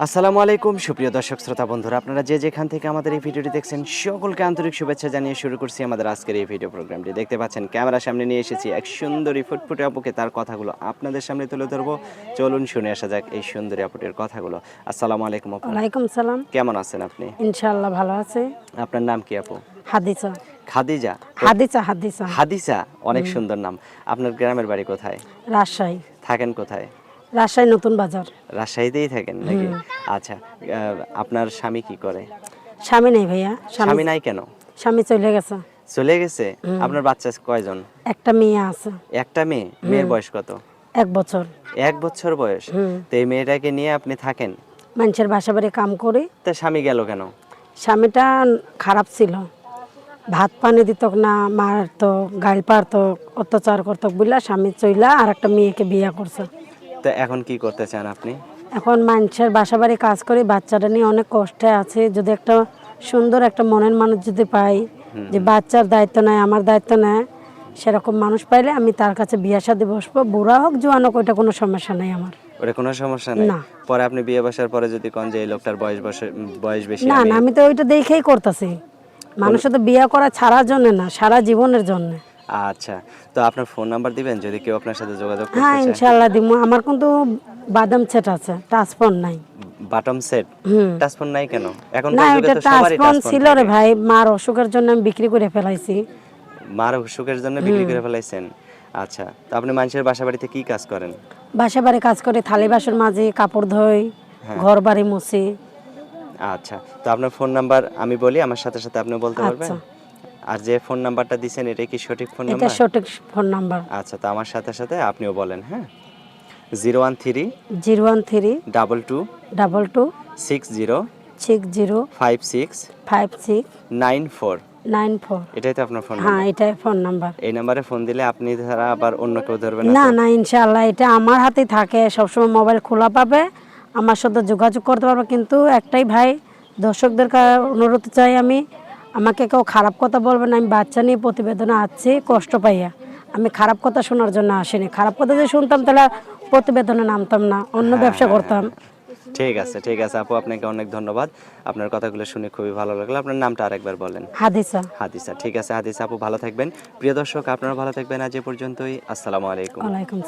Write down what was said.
আসসালামু আলাইকুম সুপ্রিয় দর্শক শ্রোতা বন্ধুরা, আপনারা যে যেখান থেকে আমাদের এই ভিডিওটি দেখছেন সকলকে আন্তরিক শুভেচ্ছা জানিয়ে শুরু করছি আমাদের আজকের এই ভিডিও প্রোগ্রামটি। দেখতে পাচ্ছেন ক্যামেরার সামনে নিয়ে এসেছি এক সুন্দরী ফুটফুটে আপুকে, তার কথাগুলো আপনাদের সামনে তুলে ধরবো। চলুন শুনে আসা যাক এই সুন্দরী আপুটির কথাগুলো। আসসালামু আলাইকুম আপু, ওয়ালাইকুম সালাম। কেমন আছেন আপনি? ইনশাআল্লাহ ভালো আছে। আপনার নাম কি আপু? হাদিসা। খাদিজা? হাদিসা হাদিসা হাদিসা, অনেক সুন্দর নাম। আপনার গ্রামের বাড়ি কোথায়? রাজশাহী। থাকেন কোথায়? রাজশাহী নতুন বাজার। রাজশাহীতেই থাকেন নাকি? আচ্ছা, আপনার স্বামী কি করে? স্বামী নেই ভাইয়া। স্বামী নাই কেন? স্বামী চলে গেছে। চলে গেছে? আপনার বাচ্চা কয়জন? একটা মেয়ে আছে। একটা মেয়ে? মেয়ের বয়স কত? 1 বছর। 1 বছর বয়স? তো এই মেয়েটাকে নিয়ে আপনি থাকেন? মানুষের বাসা বাড়ি কাম করি। তা স্বামী গেল কেন? স্বামীটা খারাপ ছিল, ভাত পানি দিত না, মারতো, গাইল পারতো, অত্যাচার করতো বলে স্বামী চইলা আর একটা মেয়েকে বিয়ে করছে। তো এখন কি করতে চান আপনি? এখন মানুষের বাসা বাড়ি কাজ করি, বাচ্চাটা নিয়ে অনেক কষ্টে আছে। যদি একটা সুন্দর একটা মনের মানুষ যদি পাই, যে বাচ্চার দায়িত্ব নেয়, আমার দায়িত্ব নেয়, সেরকম মানুষ পাইলে আমি তার কাছে বিয়ে শাদী বসবো। বুড়া হোক জোয়ান হোক, ওইটা কোনো সমস্যা নেই আমার। ওরে কোনো সমস্যা নেই? না। পরে আপনি বিয়ে বসার পরে যদি কোন যে এই লোকটার বয়স বেশি, না না, আমি তো ওইটা দেখেই করতেছি। মানুষের তো বিয়ে করা ছাড়ার জন্য না, সারা জীবনের জন্য। আচ্ছা, তো আপনার ফোন নাম্বার দিবেন যদি কেউ আপনার সাথে যোগাযোগ করতে হ্যাঁ চায়? ইনশাল্লাহ দিব। আমার কিন্তু বাদাম সেট আছে, টাচ ফোন নাই। বাটম সেট? টাচ ফোন নাই কেন? না, এখনকার যুগে ওইটা তো টাচ সবারই ফোন টাচ ফোন ছিল রে থাকে। ভাই, মার অসুখের জন্য আমি বিক্রি করে ফেলাইছি। মার অসুখের জন্য বিক্রি করে ফেলাইছেন? আচ্ছা, তো আপনি মানুষের বাসা বাড়িতে কি কাজ করেন? বাসা বাড়ি কাজ করে, থালি বাসন মাজি, কাপড় ধোই, ঘর বাড়ি মুছি। আচ্ছা, তো আপনার ফোন নাম্বার আমি বলি, আমার সাথে সাথে আপনি বলতে পারবেন? আচ্ছা, আর যে ফোন নাম্বারটা দিছেন এটা কি সঠিক ফোন এটা নাম্বার? সঠিক ফোন নাম্বার। আচ্ছা, তো আমার সাথে সাথে আপনিও বলেন, হ্যাঁ? 013 013 22 22 60 60 56 56 94। 94। এটাই তো আপনার ফোন হ্যাঁ, নাম্বার? এটাই ফোন নাম্বার। এই নাম্বারে ফোন দিলে আপনি ছাড়া আবার অন্য কেউ ধরবে না না তো? না, ইনশাআল্লাহ এটা আমার হাতেই থাকে, সবসময় মোবাইল খোলা পাবে, আমার সাথে যোগাযোগ করতে পারবে। কিন্তু একটাই ভাই, দর্শকদের অনুরোধ চাই আমি, আমাকে কেউ খারাপ কথা বলবে না। আমি বাচ্চা নিয়ে প্রতিবেদনে আসছি কষ্ট পাইয়া, আমি খারাপ কথা শোনার জন্য আসিনি। খারাপ কথা যদি শুনতাম তাহলে প্রতিবেদনে নামতাম না, অন্য ব্যবসা করতাম। ঠিক আছে, ঠিক আছে আপু, আপনাকে অনেক ধন্যবাদ। আপনার কথাগুলো শুনে খুবই ভালো লাগলো। আপনার নামটা আরেকবার বলেন। হাদিসা। হাদিসা। ঠিক আছে হাদিসা আপু, ভালো থাকবেন। প্রিয় দর্শক, আপনারা ভালো থাকবেন। আজ এ পর্যন্তই। আসসালামু আলাইকুম। ওয়ালাইকুম